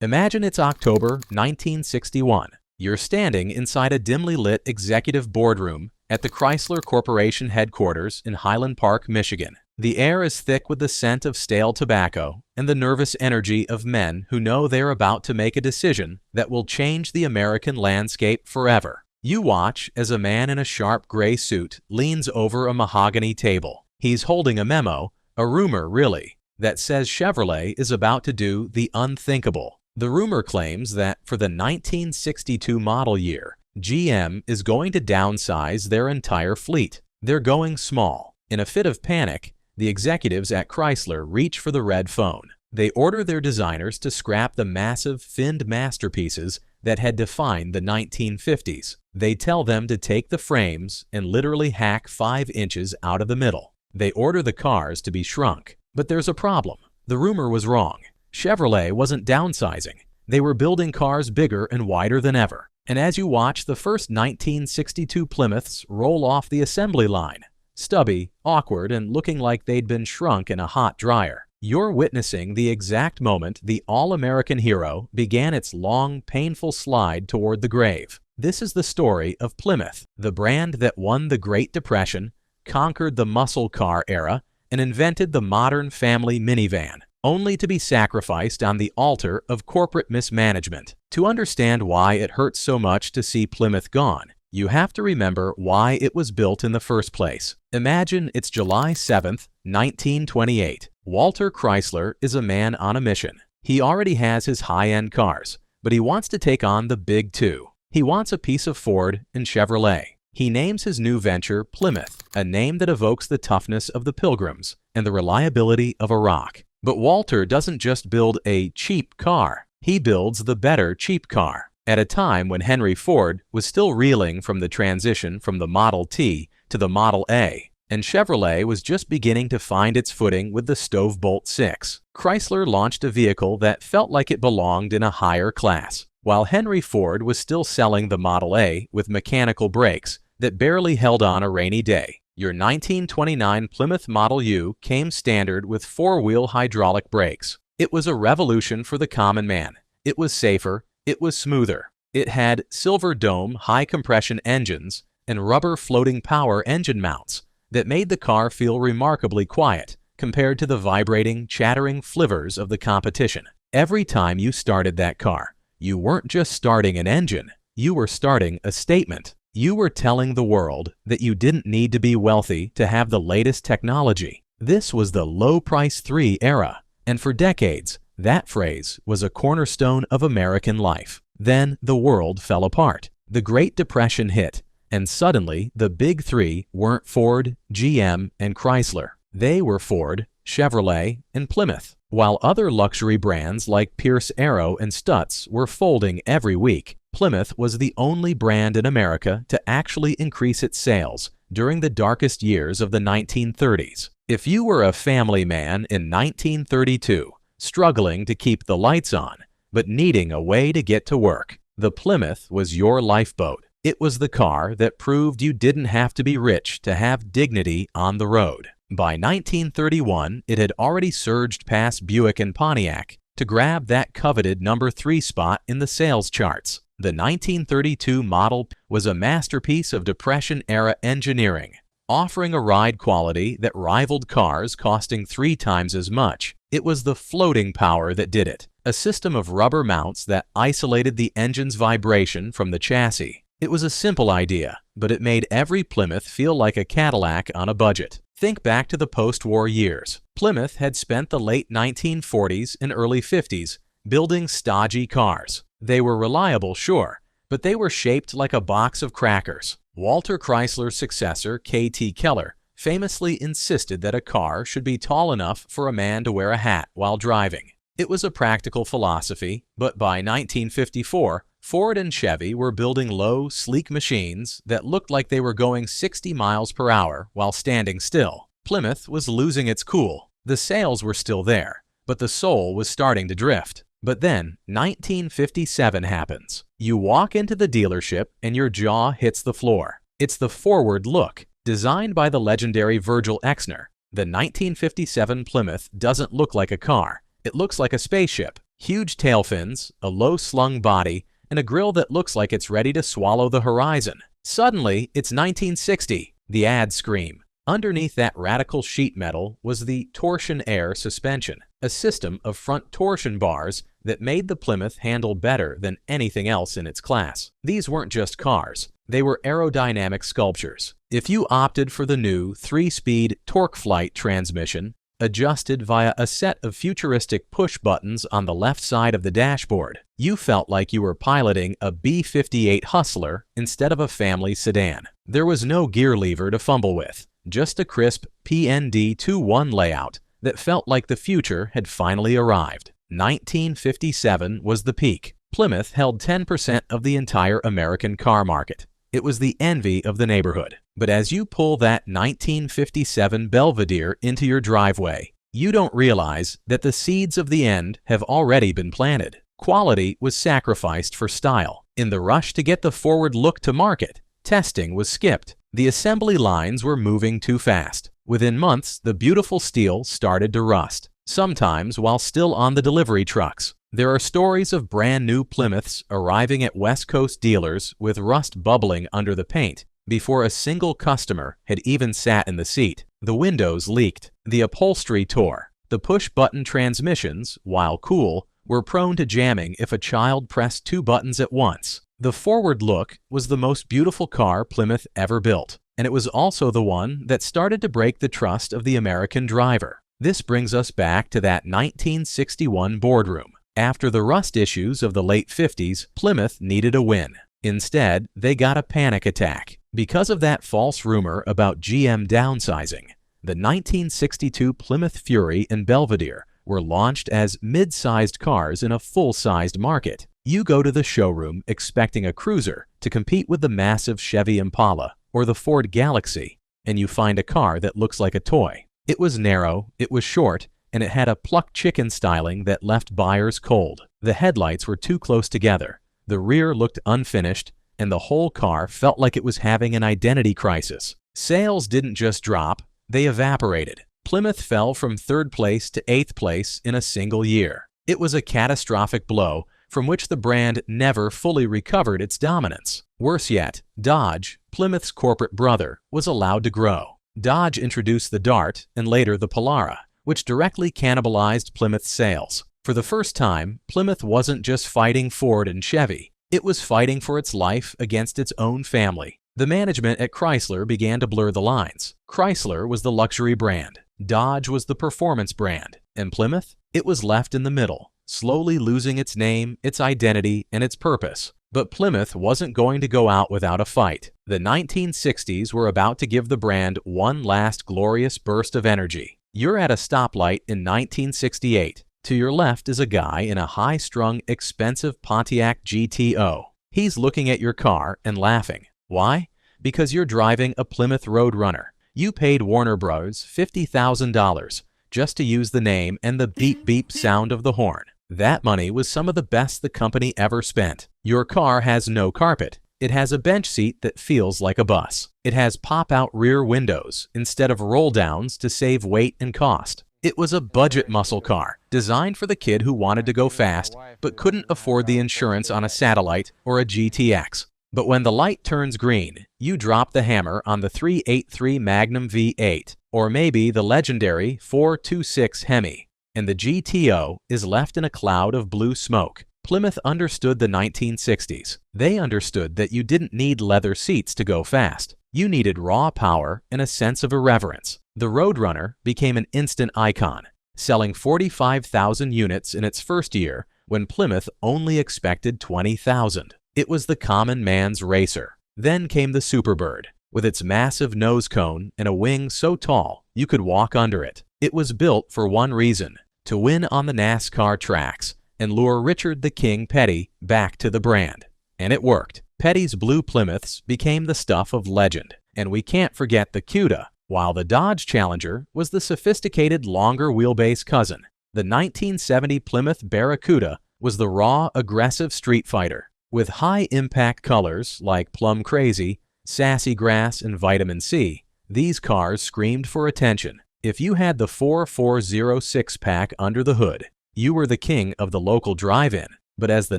Imagine it's October 1961. You're standing inside a dimly lit executive boardroom at the Chrysler Corporation headquarters in Highland Park, Michigan. The air is thick with the scent of stale tobacco and the nervous energy of men who know they're about to make a decision that will change the American landscape forever. You watch as a man in a sharp gray suit leans over a mahogany table. He's holding a memo, a rumor really, that says Chevrolet is about to do the unthinkable. The rumor claims that for the 1962 model year, GM is going to downsize their entire fleet. They're going small. In a fit of panic, the executives at Chrysler reach for the red phone. They order their designers to scrap the massive finned masterpieces that had defined the 1950s. They tell them to take the frames and literally hack 5 inches out of the middle. They order the cars to be shrunk. But there's a problem. The rumor was wrong. Chevrolet wasn't downsizing. They were building cars bigger and wider than ever. And as you watch the first 1962 Plymouths roll off the assembly line, stubby, awkward, and looking like they'd been shrunk in a hot dryer, you're witnessing the exact moment the all-American hero began its long, painful slide toward the grave. This is the story of Plymouth, the brand that won the Great Depression, conquered the muscle car era, and invented the modern family minivan, only to be sacrificed on the altar of corporate mismanagement. To understand why it hurts so much to see Plymouth gone, you have to remember why it was built in the first place. Imagine it's July 7th, 1928. Walter Chrysler is a man on a mission. He already has his high-end cars, but he wants to take on the big two. He wants a piece of Ford and Chevrolet. He names his new venture Plymouth, a name that evokes the toughness of the Pilgrims and the reliability of a rock. But Walter doesn't just build a cheap car. He builds the better cheap car. At a time when Henry Ford was still reeling from the transition from the Model T to the Model A, and Chevrolet was just beginning to find its footing with the Stovebolt 6, Chrysler launched a vehicle that felt like it belonged in a higher class. While Henry Ford was still selling the Model A with mechanical brakes that barely held on a rainy day, your 1929 Plymouth Model U came standard with 4-wheel hydraulic brakes. It was a revolution for the common man. It was safer. It was smoother. It had silver dome high-compression engines and rubber floating power engine mounts that made the car feel remarkably quiet compared to the vibrating, chattering flivvers of the competition. Every time you started that car, you weren't just starting an engine. You were starting a statement. You were telling the world that you didn't need to be wealthy to have the latest technology. This was the low-price 3 era, and for decades, that phrase was a cornerstone of American life. Then the world fell apart. The Great Depression hit, and suddenly the big three weren't Ford, GM, and Chrysler. They were Ford, Chevrolet, and Plymouth. While other luxury brands like Pierce Arrow and Stutz were folding every week, Plymouth was the only brand in America to actually increase its sales during the darkest years of the 1930s. If you were a family man in 1932, struggling to keep the lights on, but needing a way to get to work, the Plymouth was your lifeboat. It was the car that proved you didn't have to be rich to have dignity on the road. By 1931, it had already surged past Buick and Pontiac to grab that coveted number 3 spot in the sales charts. The 1932 model was a masterpiece of Depression-era engineering, offering a ride quality that rivaled cars costing 3 times as much. It was the floating power that did it, a system of rubber mounts that isolated the engine's vibration from the chassis. It was a simple idea, but it made every Plymouth feel like a Cadillac on a budget. Think back to the post-war years. Plymouth had spent the late 1940s and early 50s building stodgy cars. They were reliable, sure, but they were shaped like a box of crackers. Walter Chrysler's successor, K.T. Keller, famously insisted that a car should be tall enough for a man to wear a hat while driving. It was a practical philosophy, but by 1954, Ford and Chevy were building low, sleek machines that looked like they were going 60 miles per hour while standing still. Plymouth was losing its cool. The sales were still there, but the soul was starting to drift. But then, 1957 happens. You walk into the dealership and your jaw hits the floor. It's the forward look, designed by the legendary Virgil Exner. The 1957 Plymouth doesn't look like a car. It looks like a spaceship. Huge tail fins, a low-slung body, and a grille that looks like it's ready to swallow the horizon. Suddenly, it's 1960. The ads scream. Underneath that radical sheet metal was the torsion air suspension, a system of front torsion bars that made the Plymouth handle better than anything else in its class. These weren't just cars. They were aerodynamic sculptures. If you opted for the new 3-speed TorqueFlite transmission, adjusted via a set of futuristic push buttons on the left side of the dashboard, you felt like you were piloting a B-58 Hustler instead of a family sedan. There was no gear lever to fumble with, just a crisp PND-21 layout that felt like the future had finally arrived. 1957 was the peak. Plymouth held 10% of the entire American car market. It was the envy of the neighborhood. But as you pull that 1957 Belvedere into your driveway, you don't realize that the seeds of the end have already been planted. Quality was sacrificed for style. In the rush to get the forward look to market, testing was skipped. The assembly lines were moving too fast. Within months, the beautiful steel started to rust, sometimes while still on the delivery trucks. There are stories of brand new Plymouths arriving at West Coast dealers with rust bubbling under the paint before a single customer had even sat in the seat. The windows leaked, the upholstery tore. The push-button transmissions, while cool, were prone to jamming if a child pressed 2 buttons at once. The forward look was the most beautiful car Plymouth ever built, and it was also the one that started to break the trust of the American driver. This brings us back to that 1961 boardroom. After the rust issues of the late 50s, Plymouth needed a win. Instead, they got a panic attack. Because of that false rumor about GM downsizing, the 1962 Plymouth Fury and Belvedere were launched as mid-sized cars in a full-sized market. You go to the showroom expecting a cruiser to compete with the massive Chevy Impala or the Ford Galaxy, and you find a car that looks like a toy. It was narrow, it was short, and it had a plucked chicken styling that left buyers cold. The headlights were too close together, the rear looked unfinished, and the whole car felt like it was having an identity crisis. Sales didn't just drop, they evaporated. Plymouth fell from 3rd place to 8th place in a single year. It was a catastrophic blow from which the brand never fully recovered its dominance. Worse yet, Dodge, Plymouth's corporate brother, was allowed to grow. Dodge introduced the Dart and later the Polara, which directly cannibalized Plymouth's sales. For the first time, Plymouth wasn't just fighting Ford and Chevy. It was fighting for its life against its own family. The management at Chrysler began to blur the lines. Chrysler was the luxury brand, Dodge was the performance brand, and Plymouth? It was left in the middle, slowly losing its name, its identity, and its purpose. But Plymouth wasn't going to go out without a fight. The 1960s were about to give the brand one last glorious burst of energy. You're at a stoplight in 1968. To your left is a guy in a high-strung, expensive Pontiac GTO. He's looking at your car and laughing. Why? Because you're driving a Plymouth Roadrunner. You paid Warner Bros. $50,000 just to use the name and the beep-beep sound of the horn. That money was some of the best the company ever spent. Your car has no carpet. It has a bench seat that feels like a bus. It has pop-out rear windows instead of roll-downs to save weight and cost. It was a budget muscle car, designed for the kid who wanted to go fast but couldn't afford the insurance on a Satellite or a GTX. But when the light turns green, you drop the hammer on the 383 Magnum V8, or maybe the legendary 426 Hemi, and the GTO is left in a cloud of blue smoke. Plymouth understood the 1960s. They understood that you didn't need leather seats to go fast. You needed raw power and a sense of irreverence. The Roadrunner became an instant icon, selling 45,000 units in its first year when Plymouth only expected 20,000. It was the common man's racer. Then came the Superbird, with its massive nose cone and a wing so tall you could walk under it. It was built for one reason: to win on the NASCAR tracks and lure Richard the King Petty back to the brand. And it worked. Petty's blue Plymouths became the stuff of legend. And we can't forget the Cuda. While the Dodge Challenger was the sophisticated longer wheelbase cousin, the 1970 Plymouth Barracuda was the raw, aggressive street fighter. With high-impact colors like Plum Crazy, Sassy Grass, and Vitamin C, these cars screamed for attention. If you had the 440 six-pack under the hood, you were the king of the local drive-in. But as the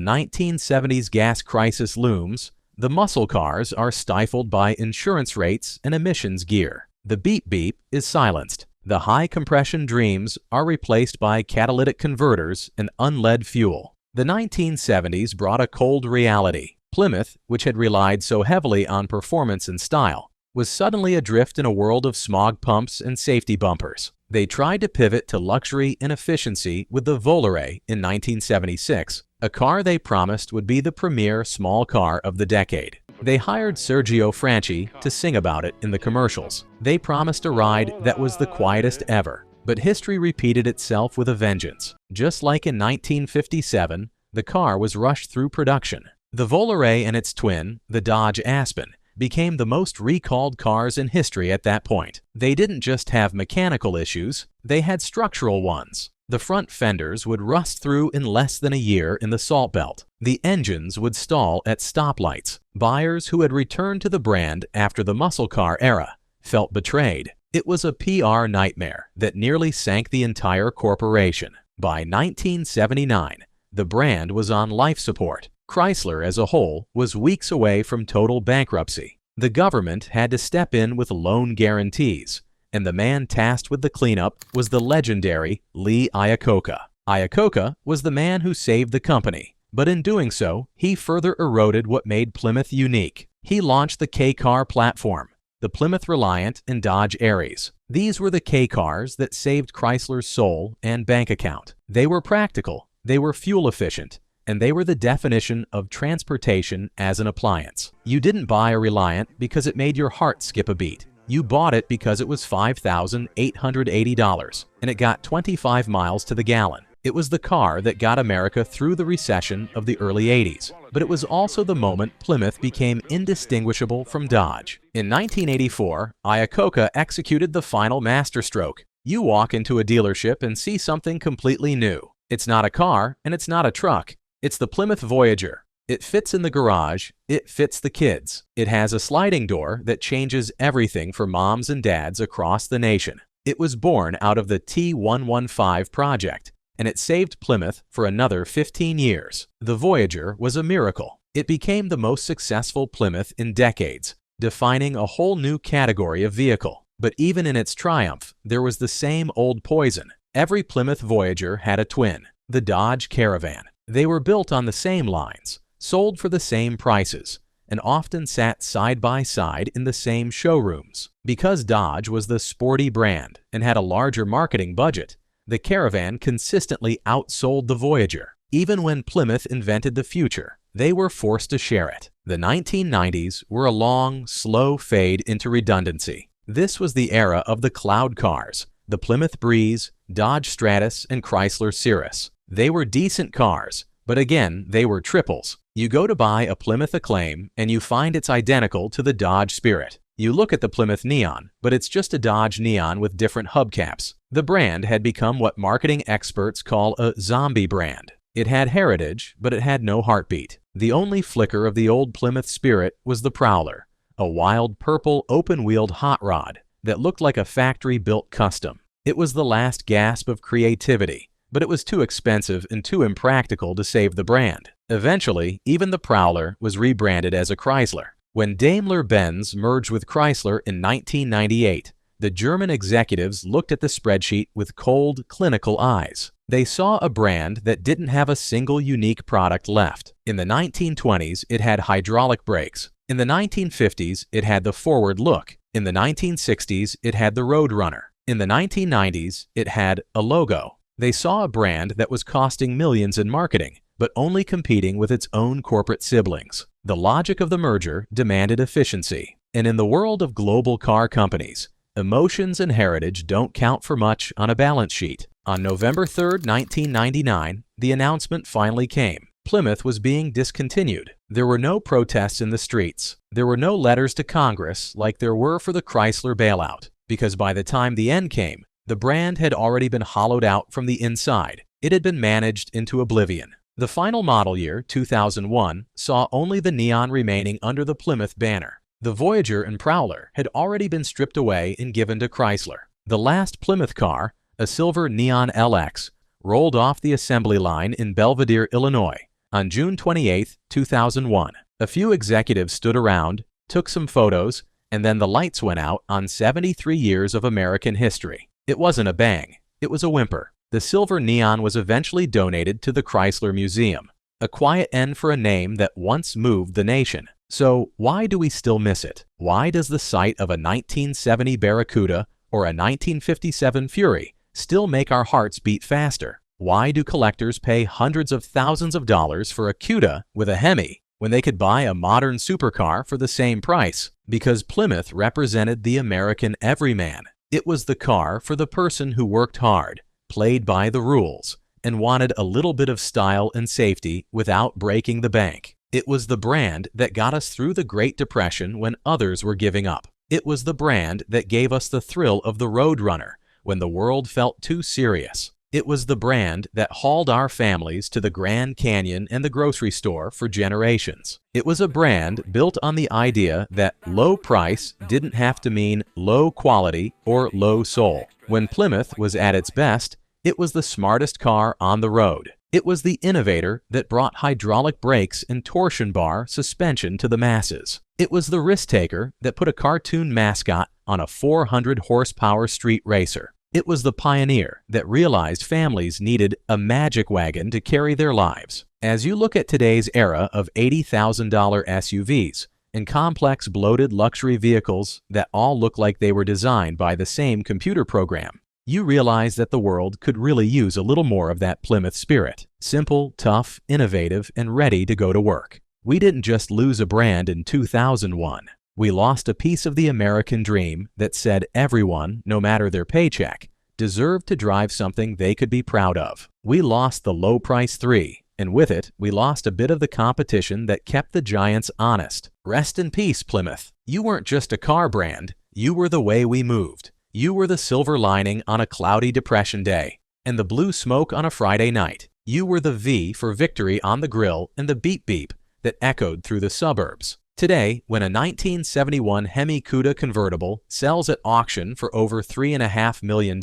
1970s gas crisis looms, the muscle cars are stifled by insurance rates and emissions gear. The beep-beep is silenced. The high-compression dreams are replaced by catalytic converters and unlead fuel. The 1970s brought a cold reality. Plymouth, which had relied so heavily on performance and style, was suddenly adrift in a world of smog pumps and safety bumpers. They tried to pivot to luxury and efficiency with the Volare in 1976, a car they promised would be the premier small car of the decade. They hired Sergio Franchi to sing about it in the commercials. They promised a ride that was the quietest ever. But history repeated itself with a vengeance. Just like in 1957, the car was rushed through production. The Volare and its twin, the Dodge Aspen, became the most recalled cars in history at that point. They didn't just have mechanical issues, they had structural ones. The front fenders would rust through in less than a year in the Salt Belt. The engines would stall at stoplights. Buyers who had returned to the brand after the muscle car era felt betrayed. It was a PR nightmare that nearly sank the entire corporation. By 1979, the brand was on life support. Chrysler as a whole was weeks away from total bankruptcy. The government had to step in with loan guarantees, and the man tasked with the cleanup was the legendary Lee Iacocca. Iacocca was the man who saved the company, but in doing so, he further eroded what made Plymouth unique. He launched the K-Car platform, the Plymouth Reliant and Dodge Aries. These were the K-Cars that saved Chrysler's soul and bank account. They were practical, they were fuel efficient, and they were the definition of transportation as an appliance. You didn't buy a Reliant because it made your heart skip a beat. You bought it because it was $5,880 and it got 25 miles to the gallon. It was the car that got America through the recession of the early 80s, but it was also the moment Plymouth became indistinguishable from Dodge. In 1984, Iacocca executed the final masterstroke. You walk into a dealership and see something completely new. It's not a car and it's not a truck. It's the Plymouth Voyager. It fits in the garage, it fits the kids. It has a sliding door that changes everything for moms and dads across the nation. It was born out of the T115 project, and it saved Plymouth for another 15 years. The Voyager was a miracle. It became the most successful Plymouth in decades, defining a whole new category of vehicle. But even in its triumph, there was the same old poison. Every Plymouth Voyager had a twin, the Dodge Caravan. They were built on the same lines, sold for the same prices, and often sat side by side in the same showrooms. Because Dodge was the sporty brand and had a larger marketing budget, the Caravan consistently outsold the Voyager. Even when Plymouth invented the future, they were forced to share it. The 1990s were a long, slow fade into redundancy. This was the era of the cloud cars, the Plymouth Breeze, Dodge Stratus, and Chrysler Cirrus. They were decent cars, but again, they were triples. You go to buy a Plymouth Acclaim and you find it's identical to the Dodge Spirit. You look at the Plymouth Neon, but it's just a Dodge Neon with different hubcaps. The brand had become what marketing experts call a zombie brand. It had heritage, but it had no heartbeat. The only flicker of the old Plymouth Spirit was the Prowler, a wild purple open-wheeled hot rod that looked like a factory-built custom. It was the last gasp of creativity, but it was too expensive and too impractical to save the brand. Eventually, even the Prowler was rebranded as a Chrysler. When Daimler-Benz merged with Chrysler in 1998, the German executives looked at the spreadsheet with cold, clinical eyes. They saw a brand that didn't have a single unique product left. In the 1920s, it had hydraulic brakes. In the 1950s, it had the forward look. In the 1960s, it had the Roadrunner. In the 1990s, it had a logo. They saw a brand that was costing millions in marketing, but only competing with its own corporate siblings. The logic of the merger demanded efficiency. And in the world of global car companies, emotions and heritage don't count for much on a balance sheet. On November 3, 1999, the announcement finally came. Plymouth was being discontinued. There were no protests in the streets. There were no letters to Congress like there were for the Chrysler bailout, because by the time the end came, the brand had already been hollowed out from the inside. It had been managed into oblivion. The final model year, 2001, saw only the neon remaining under the Plymouth banner. The Voyager and Prowler had already been stripped away and given to Chrysler. The last Plymouth car, a silver Neon LX, rolled off the assembly line in Belvidere, Illinois, on June 28, 2001. A few executives stood around, took some photos, and then the lights went out on 73 years of American history. It wasn't a bang, it was a whimper. The silver neon was eventually donated to the Chrysler Museum, a quiet end for a name that once moved the nation. So why do we still miss it? Why does the sight of a 1970 Barracuda or a 1957 Fury still make our hearts beat faster? Why do collectors pay hundreds of thousands of dollars for a Cuda with a Hemi when they could buy a modern supercar for the same price? Because Plymouth represented the American everyman. It was the car for the person who worked hard, played by the rules, and wanted a little bit of style and safety without breaking the bank. It was the brand that got us through the Great Depression when others were giving up. It was the brand that gave us the thrill of the Roadrunner when the world felt too serious. It was the brand that hauled our families to the Grand Canyon and the grocery store for generations. It was a brand built on the idea that low price didn't have to mean low quality or low soul. When Plymouth was at its best, it was the smartest car on the road. It was the innovator that brought hydraulic brakes and torsion bar suspension to the masses. It was the risk-taker that put a cartoon mascot on a 400-horsepower street racer. It was the pioneer that realized families needed a magic wagon to carry their lives. As you look at today's era of $80,000 SUVs and complex bloated luxury vehicles that all look like they were designed by the same computer program, you realize that the world could really use a little more of that Plymouth spirit. Simple, tough, innovative, and ready to go to work. We didn't just lose a brand in 2001. We lost a piece of the American dream that said everyone, no matter their paycheck, deserved to drive something they could be proud of. We lost the low price 3, and with it, we lost a bit of the competition that kept the giants honest. Rest in peace, Plymouth. You weren't just a car brand, you were the way we moved. You were the silver lining on a cloudy depression day, and the blue smoke on a Friday night. You were the V for victory on the grill and the beep beep that echoed through the suburbs. Today, when a 1971 Hemi Cuda convertible sells at auction for over $3.5 million,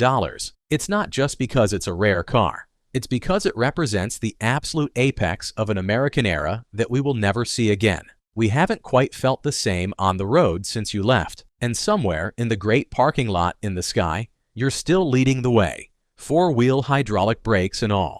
it's not just because it's a rare car. It's because it represents the absolute apex of an American era that we will never see again. We haven't quite felt the same on the road since you left, and somewhere in the great parking lot in the sky, you're still leading the way, 4-wheel hydraulic brakes and all.